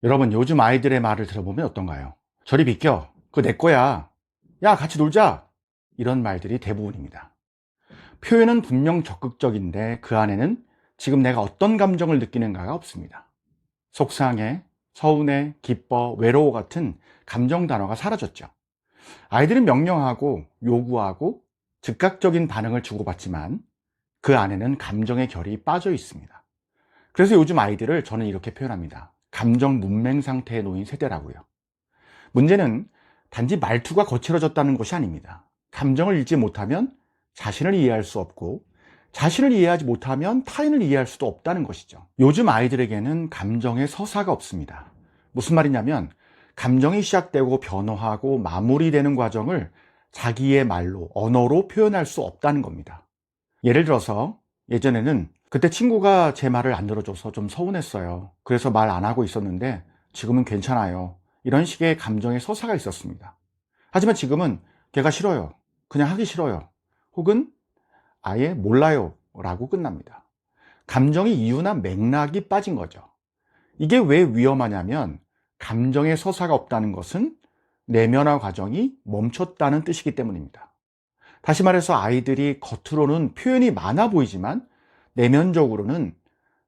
여러분, 요즘 아이들의 말을 들어보면 어떤가요? 저리 비켜. 그거 내 거야. 야, 같이 놀자. 이런 말들이 대부분입니다. 표현은 분명 적극적인데 그 안에는 지금 내가 어떤 감정을 느끼는가가 없습니다. 속상해, 서운해, 기뻐, 외로워 같은 감정 단어가 사라졌죠. 아이들은 명령하고 요구하고 즉각적인 반응을 주고받지만 그 안에는 감정의 결이 빠져 있습니다. 그래서 요즘 아이들을 저는 이렇게 표현합니다. 감정 문맹 상태에 놓인 세대라고요. 문제는 단지 말투가 거칠어졌다는 것이 아닙니다. 감정을 읽지 못하면 자신을 이해할 수 없고, 자신을 이해하지 못하면 타인을 이해할 수도 없다는 것이죠. 요즘 아이들에게는 감정의 서사가 없습니다. 무슨 말이냐면 감정이 시작되고 변화하고 마무리되는 과정을 자기의 말로, 언어로 표현할 수 없다는 겁니다. 예를 들어서 예전에는 그때 친구가 제 말을 안 들어줘서 좀 서운했어요. 그래서 말 안 하고 있었는데 지금은 괜찮아요. 이런 식의 감정의 서사가 있었습니다. 하지만 지금은 걔가 싫어요. 그냥 하기 싫어요. 혹은 아예 몰라요. 라고 끝납니다. 감정의 이유나 맥락이 빠진 거죠. 이게 왜 위험하냐면 감정의 서사가 없다는 것은 내면화 과정이 멈췄다는 뜻이기 때문입니다. 다시 말해서 아이들이 겉으로는 표현이 많아 보이지만 내면적으로는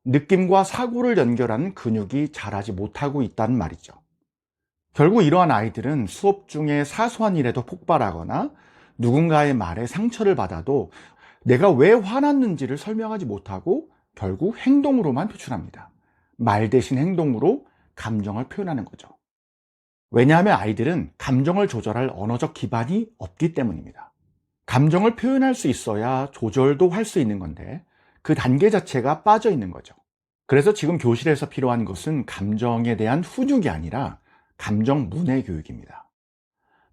느낌과 사고를 연결하는 근육이 자라지 못하고 있다는 말이죠. 결국 이러한 아이들은 수업 중에 사소한 일에도 폭발하거나 누군가의 말에 상처를 받아도 내가 왜 화났는지를 설명하지 못하고 결국 행동으로만 표출합니다. 말 대신 행동으로 감정을 표현하는 거죠. 왜냐하면 아이들은 감정을 조절할 언어적 기반이 없기 때문입니다. 감정을 표현할 수 있어야 조절도 할 수 있는 건데 그 단계 자체가 빠져 있는 거죠. 그래서 지금 교실에서 필요한 것은 감정에 대한 훈육이 아니라 감정 문해 교육입니다.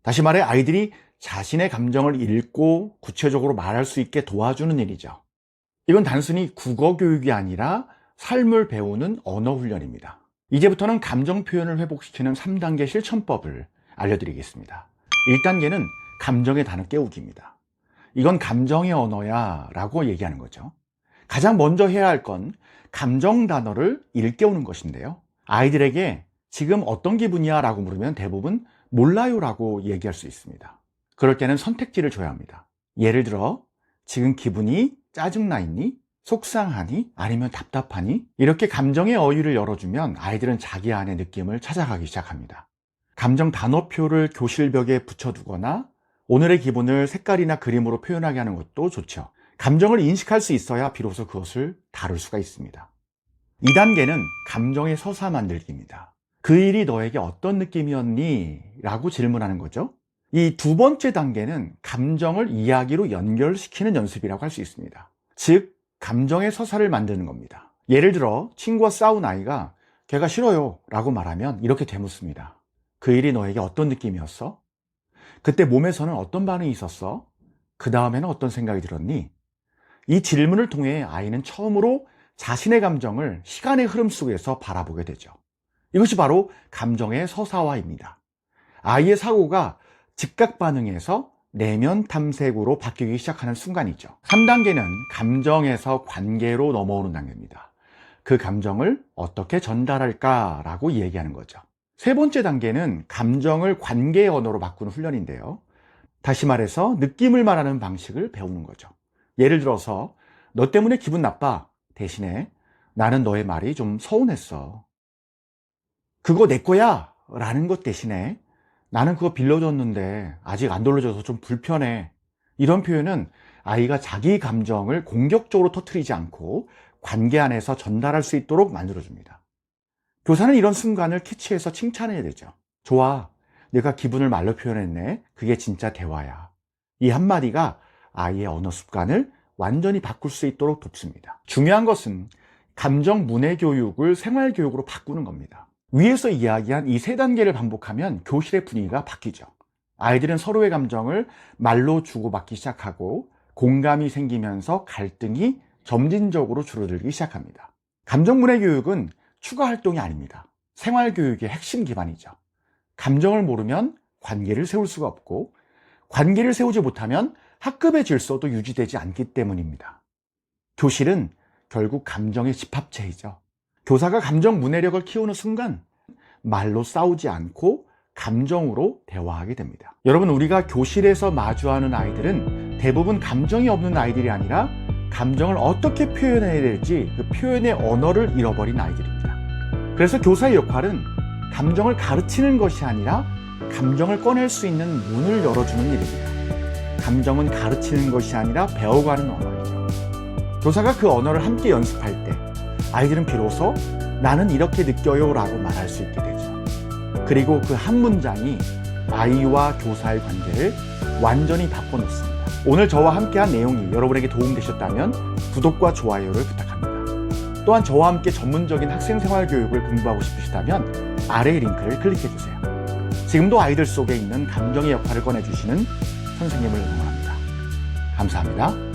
다시 말해 아이들이 자신의 감정을 읽고 구체적으로 말할 수 있게 도와주는 일이죠. 이건 단순히 국어 교육이 아니라 삶을 배우는 언어 훈련입니다. 이제부터는 감정 표현을 회복시키는 3단계 실천법을 알려드리겠습니다. 1단계는 감정의 단어 깨우기입니다. 이건 감정의 언어야 라고 얘기하는 거죠. 가장 먼저 해야 할 건 감정 단어를 일깨우는 것인데요. 아이들에게 지금 어떤 기분이야 라고 물으면 대부분 몰라요 라고 얘기할 수 있습니다. 그럴 때는 선택지를 줘야 합니다. 예를 들어 지금 기분이 짜증나 있니? 속상하니? 아니면 답답하니? 이렇게 감정의 어휘를 열어주면 아이들은 자기 안의 느낌을 찾아가기 시작합니다. 감정 단어표를 교실벽에 붙여두거나 오늘의 기분을 색깔이나 그림으로 표현하게 하는 것도 좋죠. 감정을 인식할 수 있어야 비로소 그것을 다룰 수가 있습니다. 2단계는 감정의 서사 만들기입니다. 그 일이 너에게 어떤 느낌이었니? 라고 질문하는 거죠. 이 두 번째 단계는 감정을 이야기로 연결시키는 연습이라고 할 수 있습니다. 즉, 감정의 서사를 만드는 겁니다. 예를 들어 친구와 싸운 아이가 걔가 싫어요 라고 말하면 이렇게 되묻습니다. 그 일이 너에게 어떤 느낌이었어? 그때 몸에서는 어떤 반응이 있었어? 그 다음에는 어떤 생각이 들었니? 이 질문을 통해 아이는 처음으로 자신의 감정을 시간의 흐름 속에서 바라보게 되죠. 이것이 바로 감정의 서사화입니다. 아이의 사고가 즉각 반응에서 내면 탐색으로 바뀌기 시작하는 순간이죠. 3단계는 감정에서 관계로 넘어오는 단계입니다. 그 감정을 어떻게 전달할까라고 얘기하는 거죠. 세 번째 단계는 감정을 관계의 언어로 바꾸는 훈련인데요. 다시 말해서 느낌을 말하는 방식을 배우는 거죠. 예를 들어서 너 때문에 기분 나빠 대신에 나는 너의 말이 좀 서운했어. 그거 내 거야 라는 것 대신에 나는 그거 빌려줬는데 아직 안 돌려줘서 좀 불편해. 이런 표현은 아이가 자기 감정을 공격적으로 터뜨리지 않고 관계 안에서 전달할 수 있도록 만들어줍니다. 교사는 이런 순간을 캐치해서 칭찬해야 되죠. 좋아, 내가 기분을 말로 표현했네. 그게 진짜 대화야. 이 한마디가 아이의 언어 습관을 완전히 바꿀 수 있도록 돕습니다. 중요한 것은 감정 문해 교육을 생활 교육으로 바꾸는 겁니다. 위에서 이야기한 이 세 단계를 반복하면 교실의 분위기가 바뀌죠. 아이들은 서로의 감정을 말로 주고받기 시작하고 공감이 생기면서 갈등이 점진적으로 줄어들기 시작합니다. 감정 문해 교육은 추가 활동이 아닙니다. 생활 교육의 핵심 기반이죠. 감정을 모르면 관계를 세울 수가 없고 관계를 세우지 못하면 학급의 질서도 유지되지 않기 때문입니다. 교실은 결국 감정의 집합체이죠. 교사가 감정 문해력을 키우는 순간 말로 싸우지 않고 감정으로 대화하게 됩니다. 여러분, 우리가 교실에서 마주하는 아이들은 대부분 감정이 없는 아이들이 아니라 감정을 어떻게 표현해야 될지 그 표현의 언어를 잃어버린 아이들입니다. 그래서 교사의 역할은 감정을 가르치는 것이 아니라 감정을 꺼낼 수 있는 문을 열어주는 일입니다. 감정은 가르치는 것이 아니라 배워가는 언어이죠. 교사가 그 언어를 함께 연습할 때 아이들은 비로소 나는 이렇게 느껴요 라고 말할 수 있게 되죠. 그리고 그 한 문장이 아이와 교사의 관계를 완전히 바꿔놓습니다. 오늘 저와 함께한 내용이 여러분에게 도움되셨다면 구독과 좋아요를 부탁합니다. 또한 저와 함께 전문적인 학생생활교육을 공부하고 싶으시다면 아래의 링크를 클릭해주세요. 지금도 아이들 속에 있는 감정의 역할을 꺼내주시는 선생님을 응원합니다. 감사합니다.